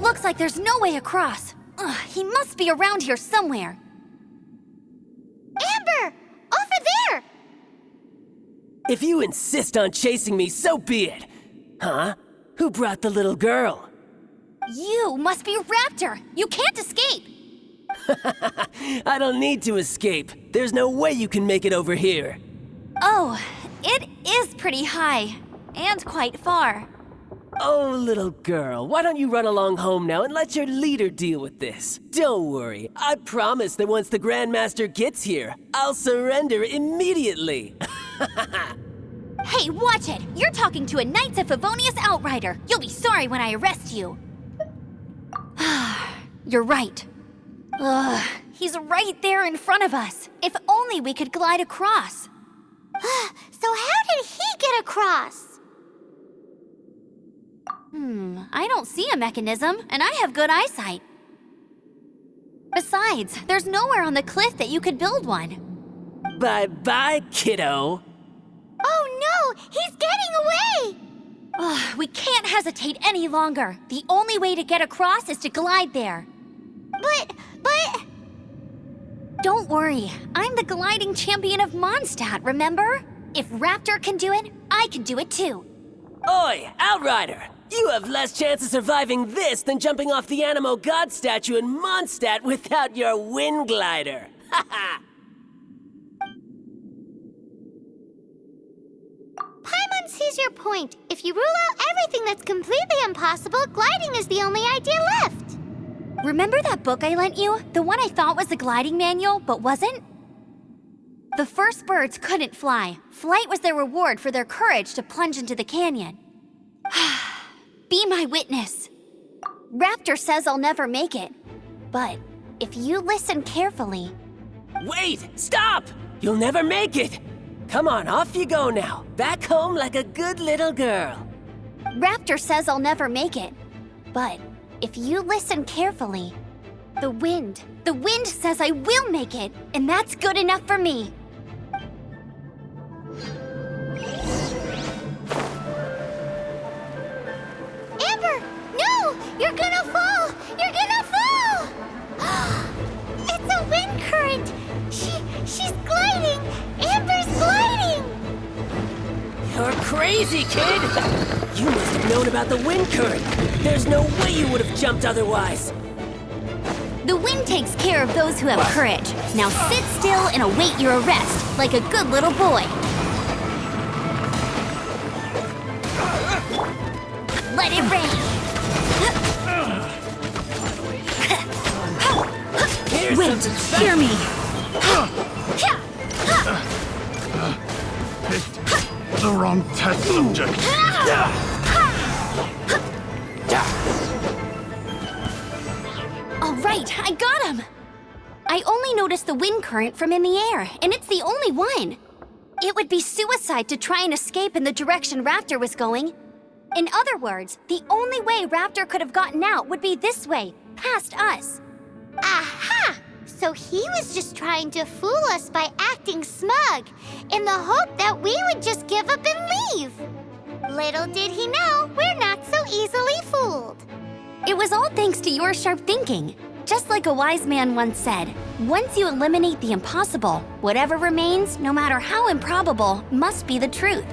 looks like there's no way across. Ugh, he must be around here somewhere. Amber! Over there! If you insist on chasing me, so be it. Huh? Who brought the little girl? You must be Raptor! You can't escape! I don't need to escape. There's no way you can make it over here. Oh, it is pretty high. And quite far. Oh, little girl, why don't you run along home now and let your leader deal with this? Don't worry, I promise that once the Grandmaster gets here, I'll surrender immediately. Hey, watch it! You're talking to a Knights of Favonius outrider. You'll be sorry when I arrest you. You're right. Ugh, he's right there in front of us. If only we could glide across. So how did he get across? I don't see a mechanism, and I have good eyesight. Besides, there's nowhere on the cliff that you could build one. Bye-bye, kiddo. Oh no! He's getting away! Ugh, we can't hesitate any longer. The only way to get across is to glide there. But... Don't worry, I'm the gliding champion of Mondstadt, remember? If Raptor can do it, I can do it too. Oi, Outrider! You have less chance of surviving this than jumping off the Animo God statue in Mondstadt without your wind glider. Haha! Paimon sees your point. If you rule out everything that's completely impossible, gliding is the only idea left. Remember that book I lent you? The one I thought was the gliding manual, but wasn't? The first birds couldn't fly. Flight was their reward for their courage to plunge into the canyon. Be my witness. Raptor says I'll never make it. But if you listen carefully... Wait! Stop! You'll never make it! Come on, off you go now. Back home like a good little girl. Raptor says I'll never make it. But if you listen carefully, the wind says I will make it, and that's good enough for me. Amber! No! You're gonna fall! You're gonna fall! It's a wind current! She's gliding! Amber's gliding! You're crazy, kid! You must have known about the wind current. There's no way you would have jumped otherwise. The wind takes care of those who have courage. Now sit still and await your arrest, like a good little boy. Let it rain! Wind, hear me! Picked the wrong test subject. All right, I got him! I only noticed the wind current from in the air, and it's the only one. It would be suicide to try and escape in the direction Raptor was going. In other words, the only way Raptor could have gotten out would be this way, past us. Aha! So he was just trying to fool us by acting smug, in the hope that we would just give up and leave. Little did he know, we're not so easily fooled. It was all thanks to your sharp thinking. Just like a wise man once said, once you eliminate the impossible, whatever remains, no matter how improbable, must be the truth.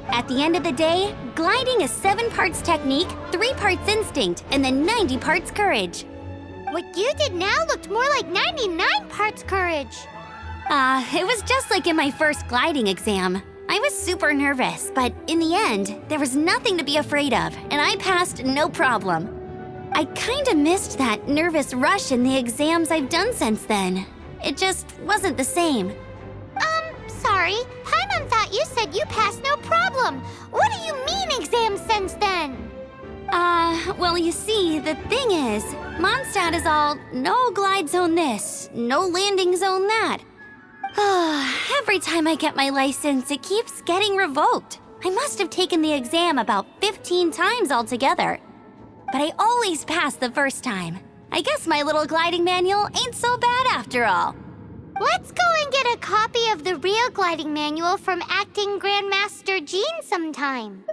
At the end of the day, gliding is 7 parts technique, 3 parts instinct, and then 90 parts courage. What you did now looked more like 99 parts courage. It was just like in my first gliding exam. I was super nervous, but in the end, there was nothing to be afraid of, and I passed no problem. I kinda missed that nervous rush in the exams I've done since then. It just wasn't the same. Sorry. Paimon thought you said you passed no problem. What do you mean exams since then? Well, you see, the thing is, Mondstadt is all no glide zone this, no landing zone that. Every time I get my license, it keeps getting revoked. I must have taken the exam about 15 times altogether. But I always pass the first time. I guess my little gliding manual ain't so bad after all. Let's go and get a copy of the real gliding manual from Acting Grandmaster Jean sometime.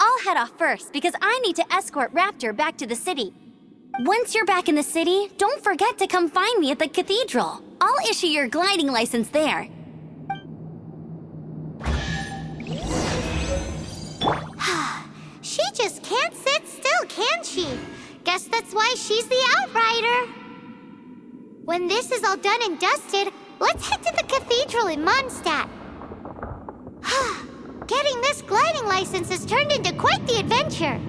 All I'll head off first because I need to escort Raptor back to the city. Once you're back in the city, don't forget to come find me at the cathedral. I'll issue your gliding license there. She just can't sit still, can she? Guess that's why she's the Outrider. When this is all done and dusted, let's head to the cathedral in Mondstadt. Getting this gliding license has turned into quite the adventure.